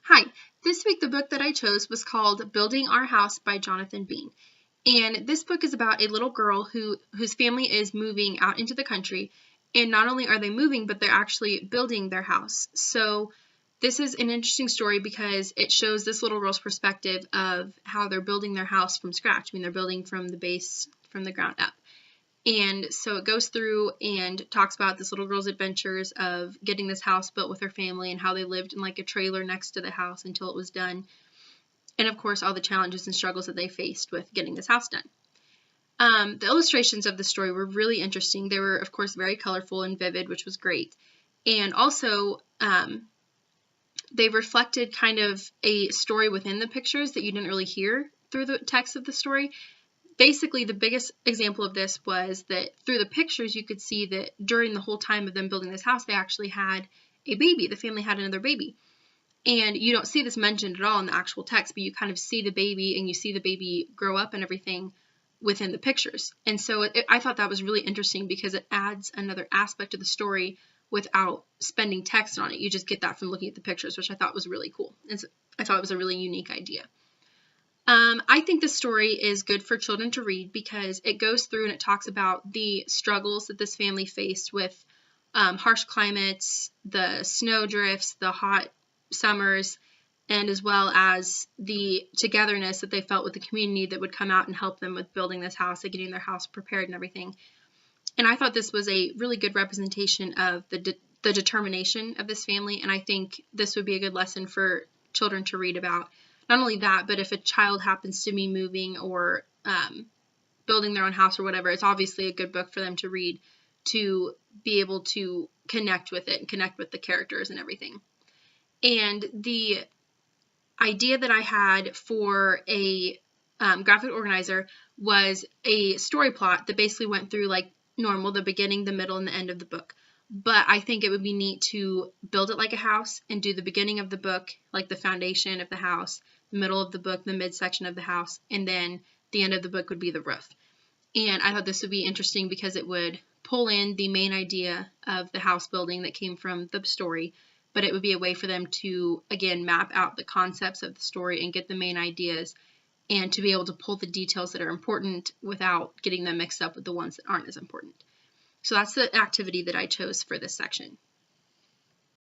Hi, this week the book that I chose was called Building Our House by Jonathan Bean. And this book is about a little girl whose family is moving out into the country. And not only are they moving, but they're actually building their house. So this is an interesting story because it shows this little girl's perspective of how they're building their house from scratch. I mean, they're building from the base, from the ground up. And so it goes through and talks about this little girl's adventures of getting this house built with her family and how they lived in like a trailer next to the house until it was done. And of course, all the challenges and struggles that they faced with getting this house done. The illustrations of the story were really interesting. They were, of course, very colorful and vivid, which was great. And also, they reflected kind of a story within the pictures that you didn't really hear through the text of the story. Basically, the biggest example of this was that through the pictures, you could see that during the whole time of them building this house, they actually had a baby. The family had another baby. And you don't see this mentioned at all in the actual text, but you kind of see the baby and you see the baby grow up and everything within the pictures. And so I thought that was really interesting because it adds another aspect to the story without spending text on it. You just get that from looking at the pictures, which I thought was really cool. And so I thought it was a really unique idea. I think this story is good for children to read because it goes through and it talks about the struggles that this family faced with harsh climates, the snow drifts, the hot summers, and as well as the togetherness that they felt with the community that would come out and help them with building this house and getting their house prepared and everything. And I thought this was a really good representation of the determination of this family, and I think this would be a good lesson for children to read about. Not only that, but if a child happens to be moving or building their own house or whatever, it's obviously a good book for them to read to be able to connect with it and connect with the characters and everything. And the idea that I had for a graphic organizer was a story plot that basically went through like normal, the beginning, the middle, and the end of the book. But I think it would be neat to build it like a house and do the beginning of the book, like the foundation of the house, the middle of the book, the midsection of the house, and then the end of the book would be the roof. And I thought this would be interesting because it would pull in the main idea of the house building that came from the story, but it would be a way for them to, again, map out the concepts of the story and get the main ideas and to be able to pull the details that are important without getting them mixed up with the ones that aren't as important. So that's the activity that I chose for this section.